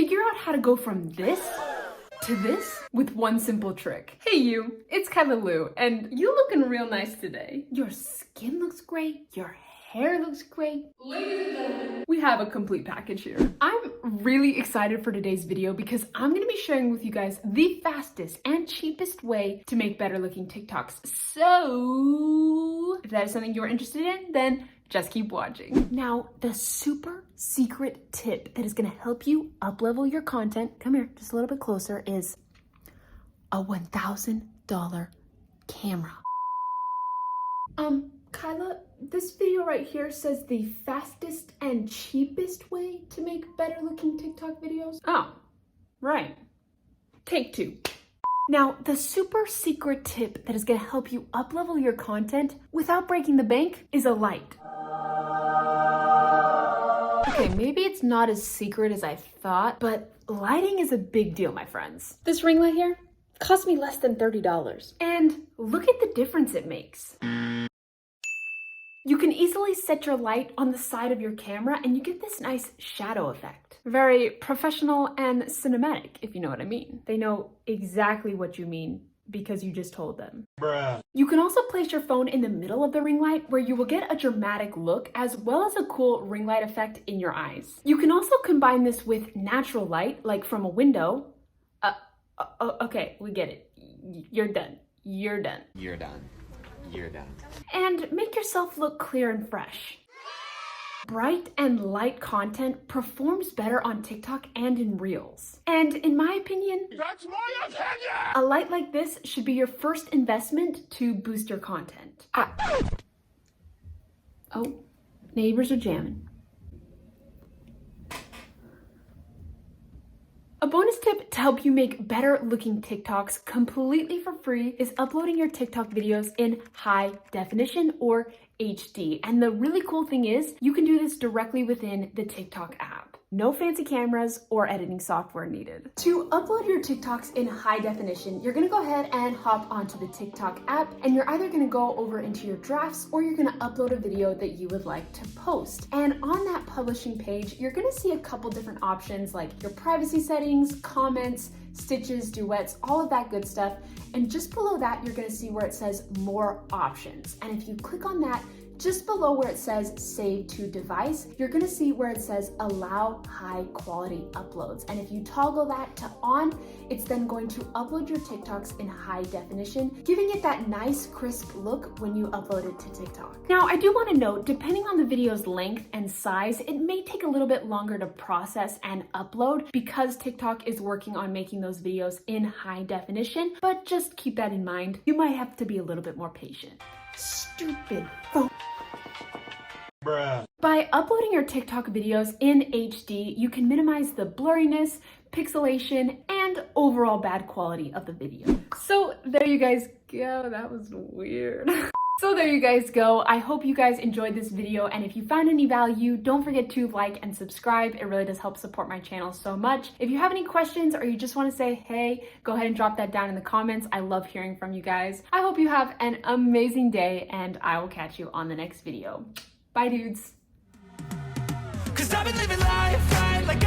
Figure out how to go from this to this with one simple trick. Hey you, it's Kyla Lou, and you looking real nice today. Your skin looks great, your hair looks great. Ladies and gentlemen, we have a complete package here. I'm really excited for today's video because I'm gonna be sharing with you guys the fastest and cheapest way to make better looking TikToks. So if that is something you're interested in, then just keep watching. Now, the super secret tip that is gonna help you up-level your content, come here, just a little bit closer, is a $1,000 camera. Kyla, this video right here says the fastest and cheapest way to make better looking TikTok videos. Oh, right. Take two. Now, the super secret tip that is gonna help you up-level your content without breaking the bank is a light. Okay, maybe it's not as secret as I thought, but lighting is a big deal, my friends. This ring light here cost me less than $30. And look at the difference it makes. You can easily set your light on the side of your camera and you get this nice shadow effect. Very professional and cinematic, if you know what I mean. They know exactly what you mean because you just told them. Bruh. You can also place your phone in the middle of the ring light where you will get a dramatic look as well as a cool ring light effect in your eyes. You can also combine this with natural light, like from a window. Okay, we get it. You're done. You're done. You're done. You're done. And make yourself look clear and fresh. Bright and light content performs better on TikTok and in Reels. And in my opinion, that's my opinion! A light like this should be your first investment to boost your content. Oh, neighbors are jamming. A bonus tip to help you make better looking TikToks completely for free is uploading your TikTok videos in high definition or HD. And the really cool thing is you can do this directly within the TikTok app. No fancy cameras or editing software needed. To upload your TikToks in high definition, you're gonna go ahead and hop onto the TikTok app and you're either gonna go over into your drafts or you're gonna upload a video that you would like to post. And on that publishing page, you're gonna see a couple different options like your privacy settings, comments, stitches, duets, all of that good stuff. And just below that, you're gonna see where it says more options. And if you click on that, just below where it says save to device, you're gonna see where it says allow high quality uploads. And if you toggle that to on, it's then going to upload your TikToks in high definition, giving it that nice crisp look when you upload it to TikTok. Now, I do wanna note, depending on the video's length and size, it may take a little bit longer to process and upload because TikTok is working on making those videos in high definition, but just keep that in mind. You might have to be a little bit more patient. Stupid phone. Bruh. By uploading your TikTok videos in HD, you can minimize the blurriness, pixelation, and overall bad quality of the video. So there you guys go. That was weird. So there you guys go. I hope you guys enjoyed this video, and if you found any value, don't forget to like and subscribe. It really does help support my channel so much. If you have any questions or you just want to say hey, go ahead and drop that down in the comments. I love hearing from you guys. I hope you have an amazing day, and I will catch you on the next video. Bye, dudes. 'Cause I've been living life right like